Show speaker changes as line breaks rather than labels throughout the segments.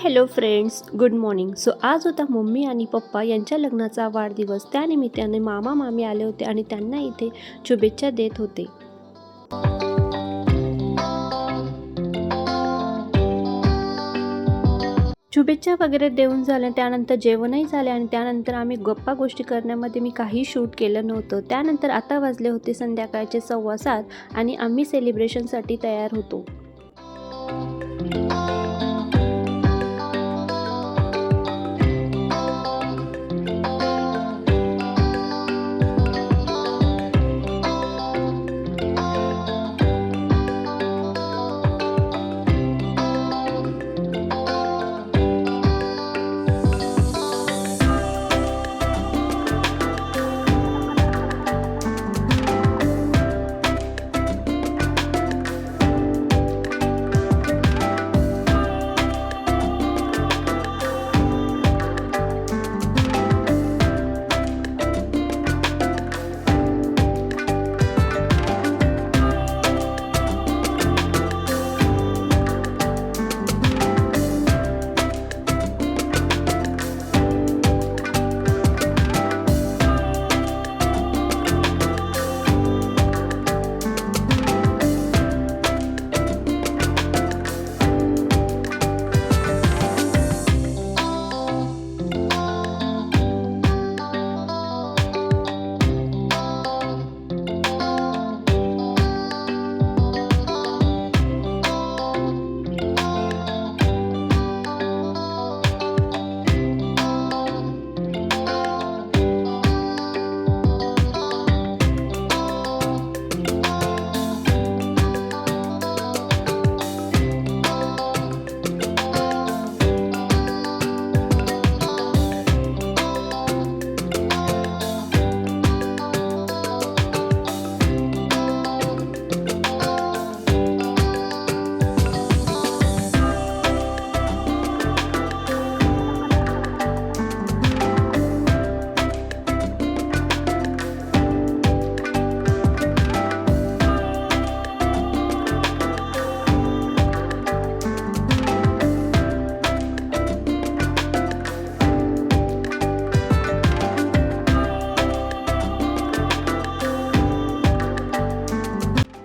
Hello friends, good morning. आज होता mummy आणि पप्पा यांच्या लग्नाचा वाढदिवस. त्यानिमित्ताने मामा मामी आले होते आणि त्यांना इथे शुभेच्छा देत होते. शुभेच्छा वगैरे देऊन झाल्या, त्यानंतर जेवणही झाले आणि त्यानंतर आम्ही गप्पा गोष्टी करण्यामध्ये मी काही शूट केलं नव्हतं. त्यानंतर आता वाजले होते संध्याकाळचे 7:15 आणि आम्ही सेलिब्रेशनसाठी तयार होतो.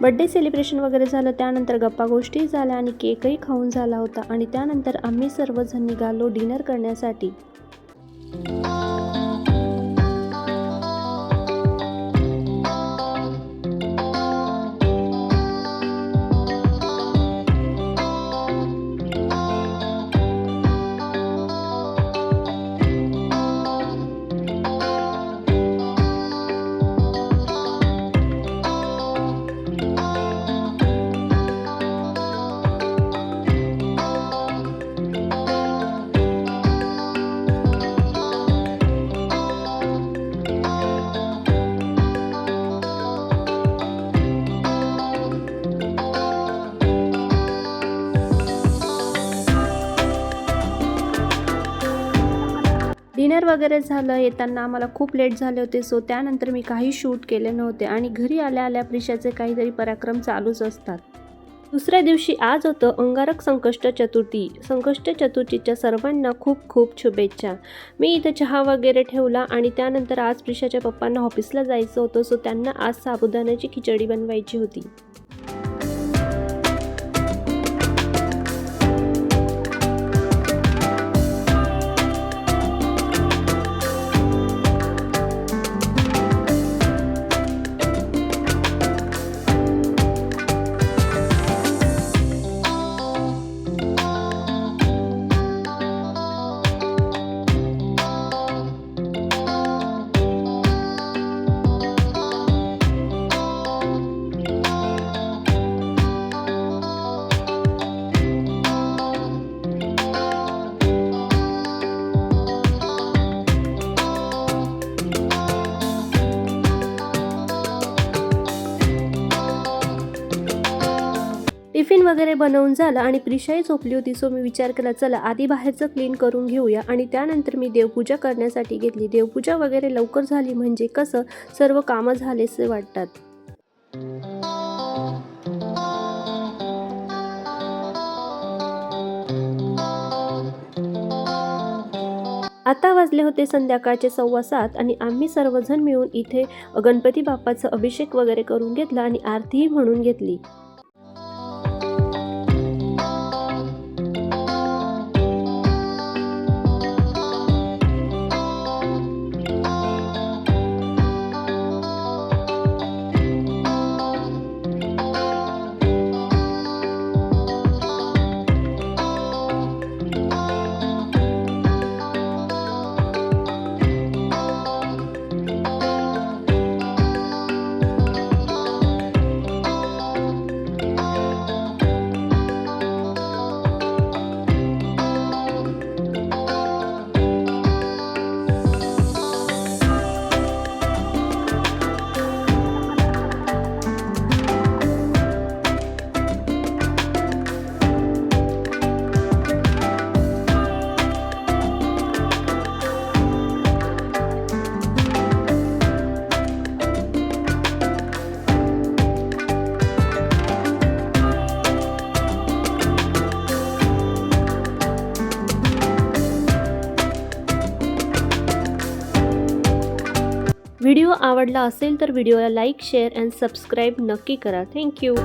बड्डे सेलिब्रेशन वगैरे झालं, त्यानंतर गप्पा गोष्टी झाल्या आणि केकही खाऊन झाला होता आणि त्यानंतर आम्ही सर्वजण निघालो डिनर करण्यासाठी. डिनर वगैरे झालं, येताना आम्हाला खूप लेट झाले होते. त्यानंतर मी काही शूट केले नव्हते आणि घरी आल्या आल्या प्रिशाचे काहीतरी पराक्रम चालूच असतात. दुसऱ्या दिवशी आज होतं अंगारक संकष्ट चतुर्थी. संकष्ट चतुर्थीच्या सर्वांना खूप खूप शुभेच्छा. मी इथं चहा वगैरे ठेवला आणि त्यानंतर आज प्रिशाच्या पप्पांना ऑफिसला जायचं होतं, त्यांना आज साबुदाण्याची खिचडी बनवायची होती. टिफिन वगैरे बनवून झाला आणि प्रिशाही झोपली होती. मी विचार केला चला आधी बाहेरचं क्लीन करून घेऊया आणि त्यानंतर मी देवपूजा करण्यासाठी घेतली. देवपूजा वगैरे लवकर झाली म्हणजे कसं सर्व कामं झालेसे वाटतात. आता वाजले होते संध्याकाळचे 6:15 आणि आम्ही सर्वजण मिळून इथे गणपती बाप्पाचा अभिषेक वगैरे करून घेतला आणि आरतीही म्हणून घेतली. व्हिडिओ आवडला असेल तर व्हिडिओला लाईक, शेअर अँड सबस्क्राईब नक्की करा. थँक्यू.